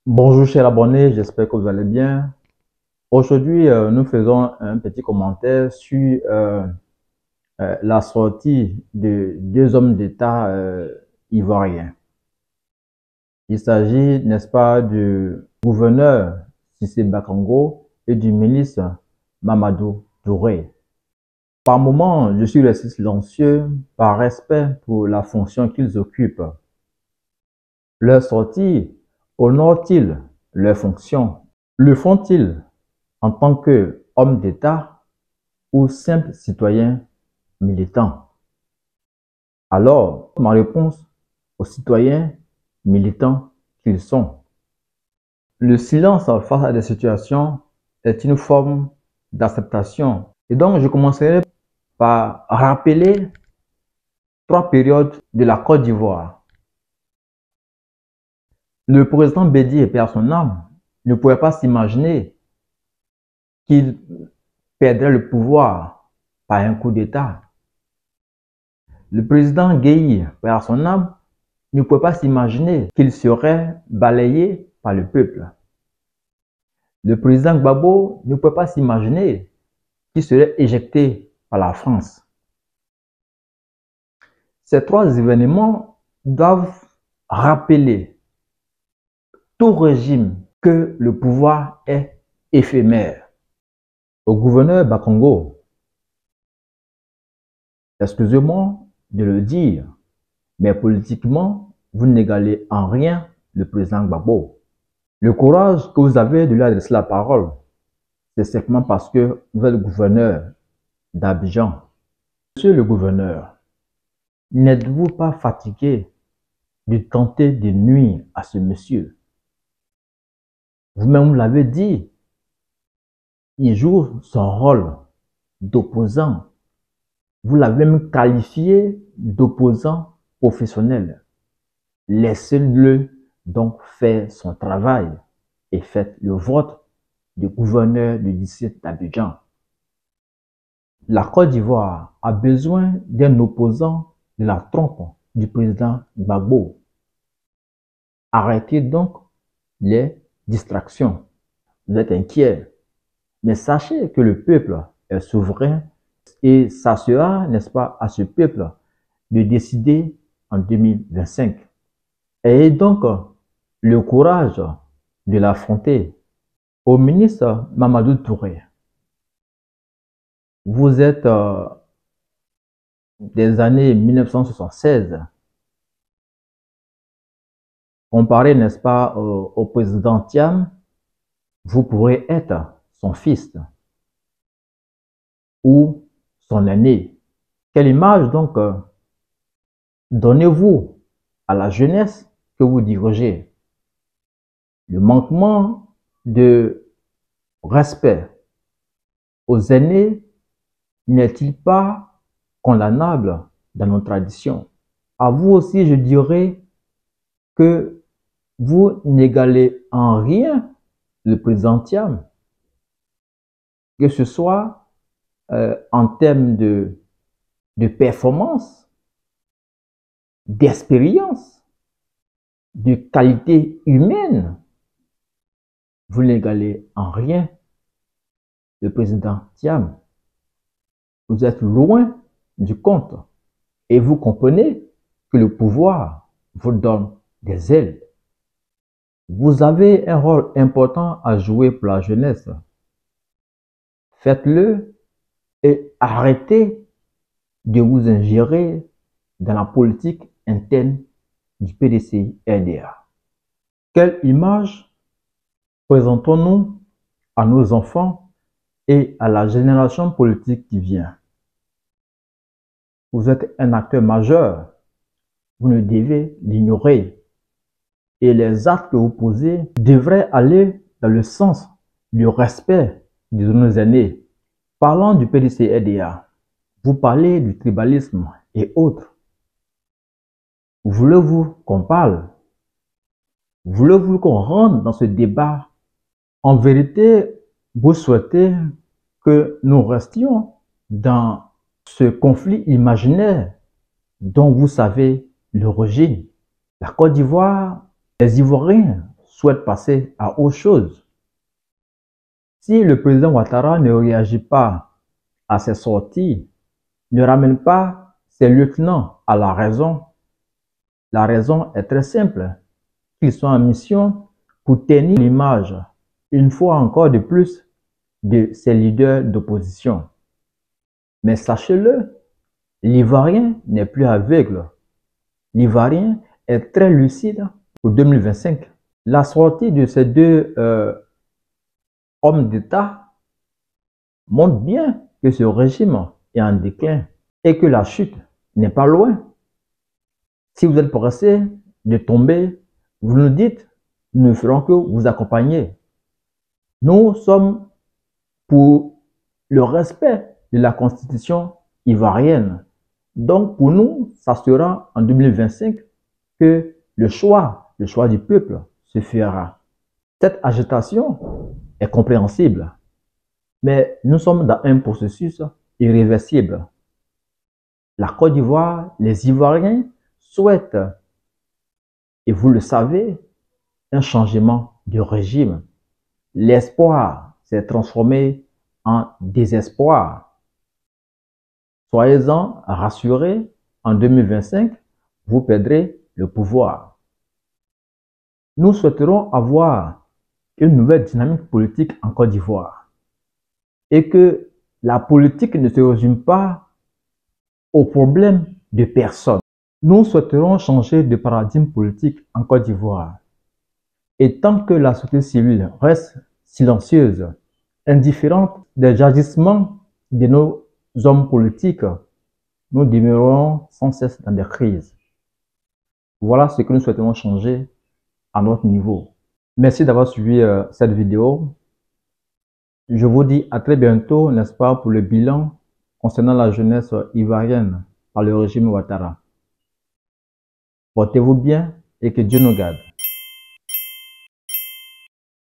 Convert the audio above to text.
Bonjour chers abonnés, j'espère que vous allez bien. Aujourd'hui, nous faisons un petit commentaire sur la sortie de deux hommes d'État ivoiriens. Il s'agit, n'est-ce pas, du gouverneur Cissé Bakango et du ministre Mamadou Touré. Par moments, je suis resté silencieux par respect pour la fonction qu'ils occupent. Leur sortie honore-t-il leur fonction? Le font-ils en tant qu'hommes d'État ou simples citoyens militants? Alors, ma réponse aux citoyens militants qu'ils sont. Le silence face à des situations est une forme d'acceptation. Et donc, je commencerai par rappeler trois périodes de la Côte d'Ivoire. Le président Bédi, et paix à son âme, ne pouvait pas s'imaginer qu'il perdrait le pouvoir par un coup d'État. Le président Gueye, paix à son âme, ne pouvait pas s'imaginer qu'il serait balayé par le peuple. Le président Gbagbo ne pouvait pas s'imaginer qu'il serait éjecté par la France. Ces trois événements doivent rappeler tout régime que le pouvoir est éphémère. Au gouverneur Bakongo, excusez-moi de le dire, mais politiquement, vous n'égalez en rien le président Gbagbo. Le courage que vous avez de lui adresser la parole, c'est simplement parce que vous êtes le gouverneur d'Abidjan. Monsieur le gouverneur, n'êtes-vous pas fatigué de tenter de nuire à ce monsieur? Vous-même l'avez dit, il joue son rôle d'opposant. Vous l'avez même qualifié d'opposant professionnel. Laissez-le donc faire son travail et faites le vote du gouverneur du district d'Abidjan. La Côte d'Ivoire a besoin d'un opposant de la trompe du président Gbagbo. Arrêtez donc les distractions. Vous êtes inquiet, mais sachez que le peuple est souverain et ça sera, n'est-ce pas, à ce peuple de décider en 2025. Ayez donc le courage de l'affronter. Au ministre Mamadou Touré, vous êtes des années 1976, comparé, n'est-ce pas, au président Thiam, vous pourrez être son fils ou son aîné. Quelle image donc donnez-vous à la jeunesse que vous dirigez? Le manquement de respect aux aînés n'est-il pas condamnable dans nos traditions? À vous aussi, je dirais que vous n'égalez en rien le président Thiam, que ce soit en termes de performance, d'expérience, de qualité humaine. Vous n'égalez en rien le président Thiam. Vous êtes loin du compte et vous comprenez que le pouvoir vous donne des ailes. Vous avez un rôle important à jouer pour la jeunesse. Faites-le et arrêtez de vous ingérer dans la politique interne du PDC-RDA. Quelle image présentons-nous à nos enfants et à la génération politique qui vient? Vous êtes un acteur majeur, vous ne devez l'ignorer. Et les actes que vous posez devraient aller dans le sens du respect de nos aînés. Parlant du PDC-RDA, vous parlez du tribalisme et autres. Voulez-vous qu'on parle? Voulez-vous qu'on rentre dans ce débat? En vérité, vous souhaitez que nous restions dans ce conflit imaginaire dont vous savez l'origine. La Côte d'Ivoire, les Ivoiriens souhaite passer à autre chose. Si le président Ouattara ne réagit pas à ses sorties, ne ramène pas ses lieutenants à la raison est très simple. Ils sont en mission pour tenir l'image, une fois encore de plus, de ces leaders d'opposition. Mais sachez-le, l'Ivoirien n'est plus aveugle. L'Ivoirien est très lucide pour 2025. La sortie de ces deux hommes d'État montre bien que ce régime est en déclin et que la chute n'est pas loin. Si vous êtes pressé de tomber, vous nous dites, nous ne ferons que vous accompagner. Nous sommes pour le respect de la constitution ivoirienne. Donc pour nous, ça sera en 2025 que le choix du peuple se fera. Cette agitation est compréhensible, mais nous sommes dans un processus irréversible. La Côte d'Ivoire, les Ivoiriens souhaitent, et vous le savez, un changement de régime. L'espoir s'est transformé en désespoir. Soyez-en rassurés, en 2025, vous perdrez le pouvoir. Nous souhaiterons avoir une nouvelle dynamique politique en Côte d'Ivoire et que la politique ne se résume pas aux problèmes de personnes. Nous souhaiterons changer de paradigme politique en Côte d'Ivoire. Et tant que la société civile reste silencieuse, indifférente des agissements de nos hommes politiques, nous demeurerons sans cesse dans des crises. Voilà ce que nous souhaitons changer à notre niveau. Merci d'avoir suivi cette vidéo. Je vous dis à très bientôt, n'est-ce pas, pour le bilan concernant la jeunesse ivoirienne par le régime Ouattara. Portez-vous bien et que Dieu nous garde.